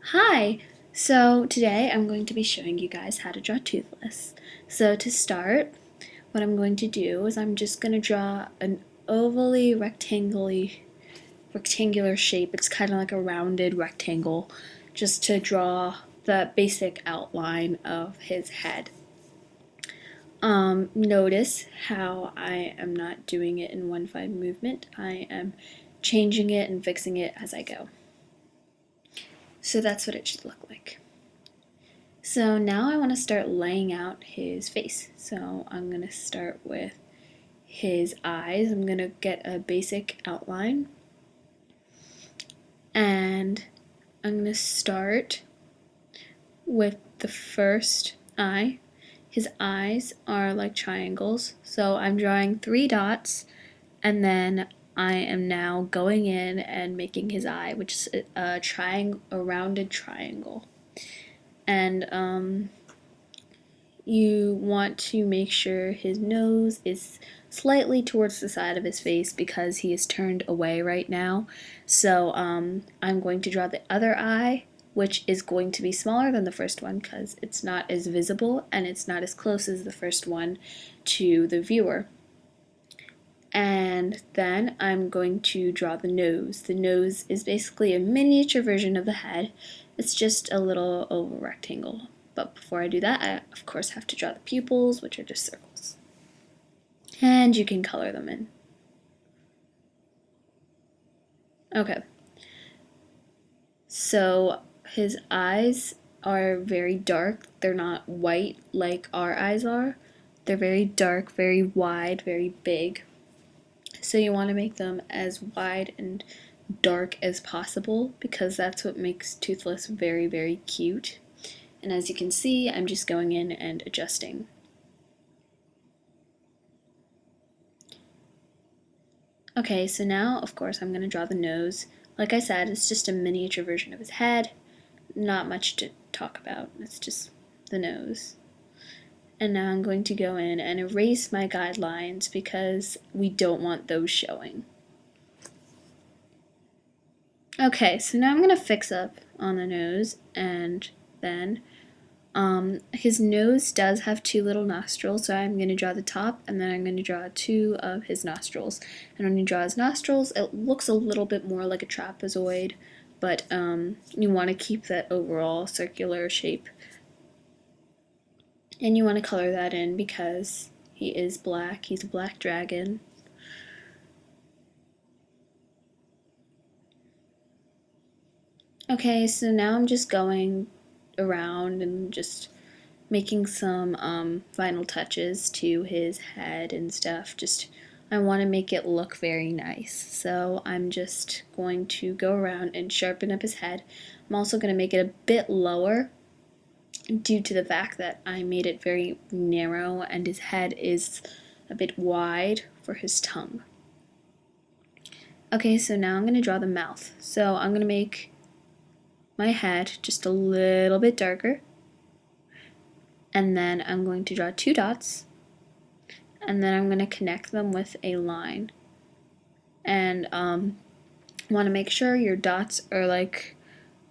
Hi! So today I'm going to be showing you guys how to draw toothless. So to start, what I'm going to do is I'm just going to draw an ovally rectangular shape. It's kind of like a rounded rectangle, just to draw the basic outline of his head. Notice how I am not doing it in one fine movement. I am changing it and fixing it as I go. So that's what it should look like. So now I want to start laying out his face. So I'm going to start with his eyes. I'm going to get a basic outline. And I'm going to start with the first eye. His eyes are like triangles. So I'm drawing 3 dots, and then I am now going in and making his eye, which is a rounded triangle. And you want to make sure his nose is slightly towards the side of his face because he is turned away right now. So I'm going to draw the other eye, which is going to be smaller than the first one because it's not as visible and it's not as close as the first one to the viewer. And then I'm going to draw the nose. The nose is basically a miniature version of the head. It's just a little oval rectangle. But before I do that, I of course have to draw the pupils, which are just circles. And you can color them in. Okay. So his eyes are very dark. They're not white like our eyes are. They're very dark, very wide, very big. So you want to make them as wide and dark as possible because that's what makes Toothless very, very cute. And as you can see, I'm just going in and adjusting. Okay, so now, of course, I'm going to draw the nose. Like I said, it's just a miniature version of his head. Not much to talk about. It's just the nose. And now I'm going to go in and erase my guidelines because we don't want those showing. Okay, so now I'm going to fix up on the nose, and then his nose does have 2 little nostrils, so I'm going to draw the top, and then I'm going to draw 2 of his nostrils. And when you draw his nostrils, it looks a little bit more like a trapezoid, but you want to keep that overall circular shape. And you want to color that in because he is black. He's a black dragon. Okay, so now I'm just going around and just making some final touches to his head and stuff. I want to make it look very nice. So I'm just going to go around and sharpen up his head. I'm also going to make it a bit lower due to the fact that I made it very narrow and his head is a bit wide for his tongue. Okay, so now I'm going to draw the mouth. So I'm going to make my head just a little bit darker, and then I'm going to draw 2 dots, and then I'm going to connect them with a line. And want to make sure your dots are like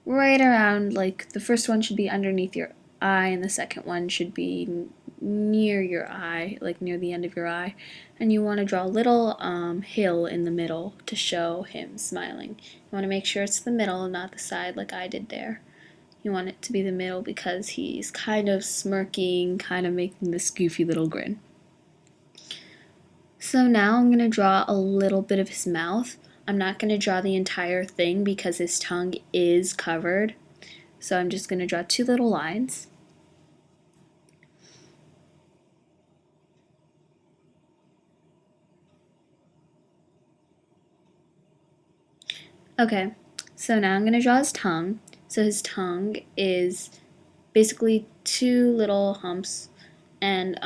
right around, like the first one should be underneath your eye and the second one should be near your eye, like near the end of your eye. And you want to draw a little hill in the middle to show him smiling. You want to make sure it's the middle, not the side like I did there. You want it to be the middle because he's kind of smirking, kind of making this goofy little grin. So now I'm going to draw a little bit of his mouth. I'm not going to draw the entire thing because his tongue is covered. So I'm just going to draw 2 little lines. Okay, so now I'm going to draw his tongue. So his tongue is basically 2 little humps, and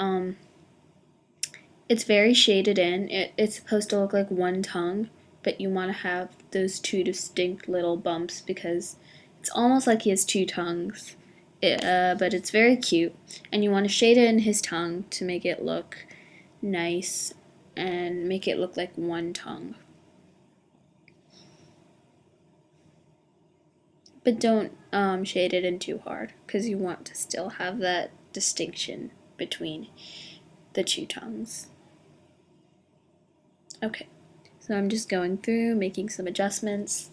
it's very shaded in. It's supposed to look like one tongue, but you want to have those 2 distinct little bumps because it's almost like he has 2 tongues. But it's very cute, and you want to shade it in his tongue to make it look nice and make it look like one tongue. But don't shade it in too hard because you want to still have that distinction between the two tongues. Okay, so I'm just going through making some adjustments.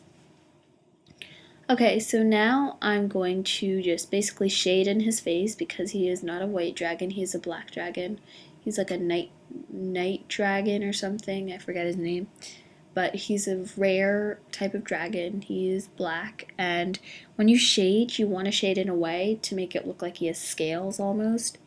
Okay, so now I'm going to just basically shade in his face because he is not a white dragon, he is a black dragon. He's like a night dragon or something, I forget his name. But he's a rare type of dragon. He is black, and when you shade, you want to shade in a way to make it look like he has scales almost.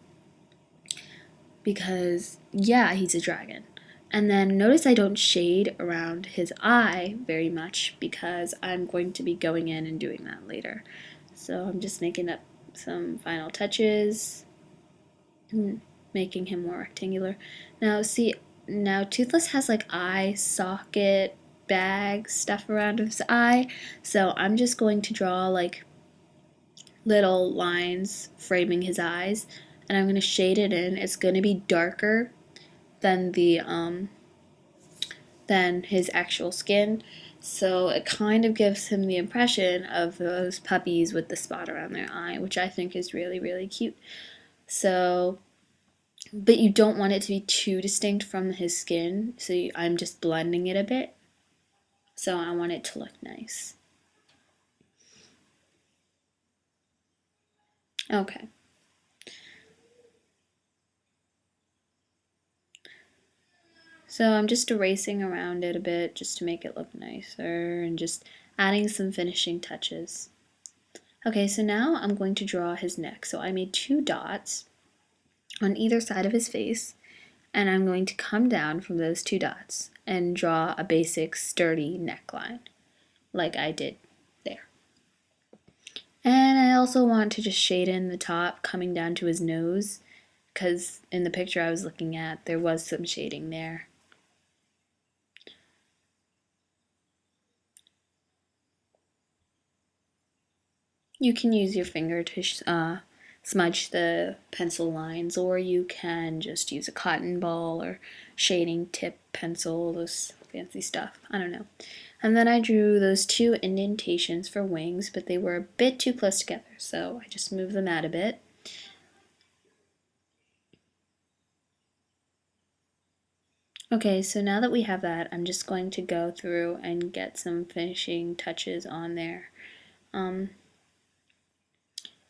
Because, yeah, he's a dragon. And then notice I don't shade around his eye very much because I'm going to be going in and doing that later. So I'm just making up some final touches, making him more rectangular. Now see, now Toothless has like eye socket bag stuff around his eye, so I'm just going to draw like little lines framing his eyes, and I'm going to shade it in. It's going to be darker than than his actual skin, so it kind of gives him the impression of those puppies with the spot around their eye, which I think is really, really cute. So, but you don't want it to be too distinct from his skin, so I'm just blending it a bit. So I want it to look nice. Okay. So I'm just erasing around it a bit just to make it look nicer and just adding some finishing touches. Okay, so now I'm going to draw his neck. So I made 2 dots on either side of his face, and I'm going to come down from those 2 dots and draw a basic sturdy neckline like I did there. And I also want to just shade in the top coming down to his nose because in the picture I was looking at there was some shading there. You can use your finger to smudge the pencil lines, or you can just use a cotton ball or shading tip pencil, those fancy stuff. I don't know. And then I drew those 2 indentations for wings, but they were a bit too close together, so I just moved them out a bit. Okay, so now that we have that, I'm just going to go through and get some finishing touches on there.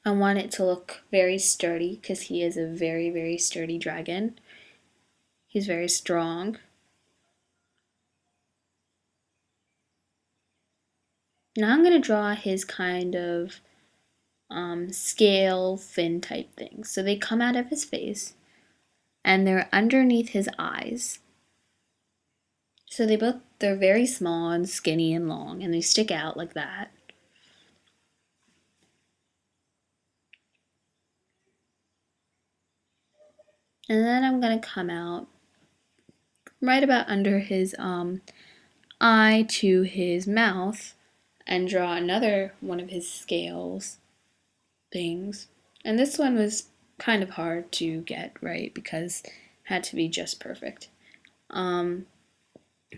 I want it to look very sturdy because he is a very, very sturdy dragon. He's very strong. Now I'm going to draw his kind of scale fin type things. So they come out of his face and they're underneath his eyes. So they're very small and skinny and long, and they stick out like that. And then I'm going to come out right about under his eye to his mouth and draw another one of his scales things. And this one was kind of hard to get right because it had to be just perfect.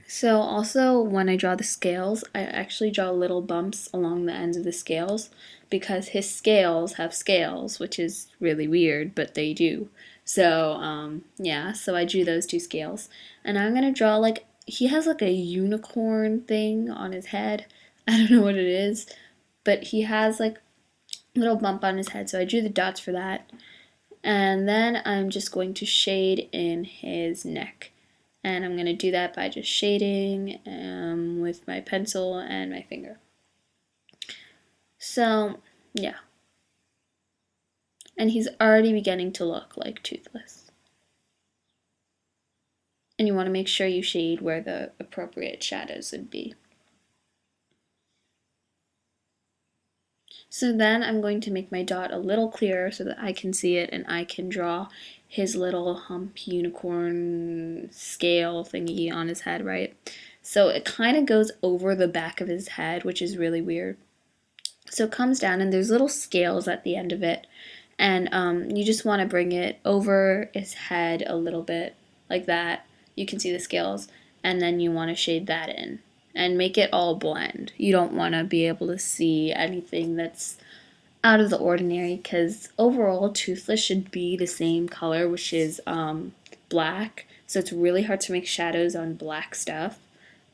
So also when I draw the scales, I actually draw little bumps along the ends of the scales because his scales have scales, which is really weird, but they do. So yeah, so I drew those 2 scales. And I'm going to draw like, he has like a unicorn thing on his head. I don't know what it is, but he has like a little bump on his head, so I drew the dots for that. And then I'm just going to shade in his neck. And I'm going to do that by just shading with my pencil and my finger. So, yeah. And he's already beginning to look like Toothless. And you want to make sure you shade where the appropriate shadows would be. So then I'm going to make my dot a little clearer so that I can see it and I can draw his little hump unicorn scale thingy on his head, right? So it kind of goes over the back of his head, which is really weird. So it comes down and there's little scales at the end of it. And you just want to bring it over his head a little bit, like that. You can see the scales. And then you want to shade that in. and make it all blend. You don't want to be able to see anything that's out of the ordinary, because overall Toothless should be the same color, which is black. So it's really hard to make shadows on black stuff,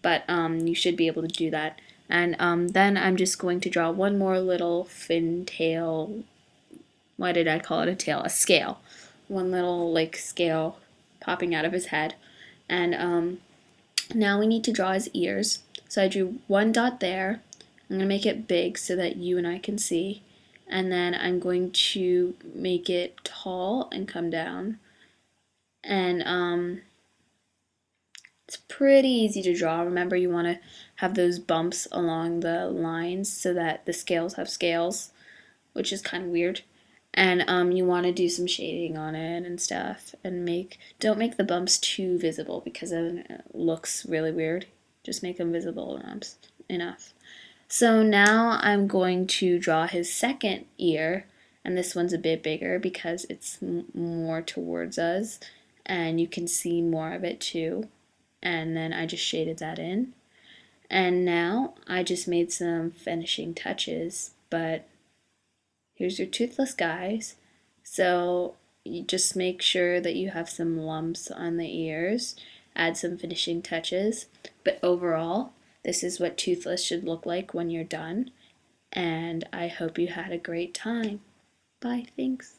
but you should be able to do that. And then I'm just going to draw one more little fin tail. Why did I call it a tail? A scale. One little like scale popping out of his head. And now we need to draw his ears. So I drew one dot there. I'm going to make it big so that you and I can see. And then I'm going to make it tall and come down. And it's pretty easy to draw. Remember, you want to have those bumps along the lines so that the scales have scales, which is kind of weird. And you want to do some shading on it and stuff, and don't make the bumps too visible because then it looks really weird. Just make them visible enough. So now I'm going to draw his second ear, and this one's a bit bigger because it's more towards us and you can see more of it too. And then I just shaded that in. And now I just made some finishing touches, but here's your toothless guys. So you just make sure that you have some lumps on the ears, add some finishing touches, but overall, this is what Toothless should look like when you're done, and I hope you had a great time. Bye, thanks.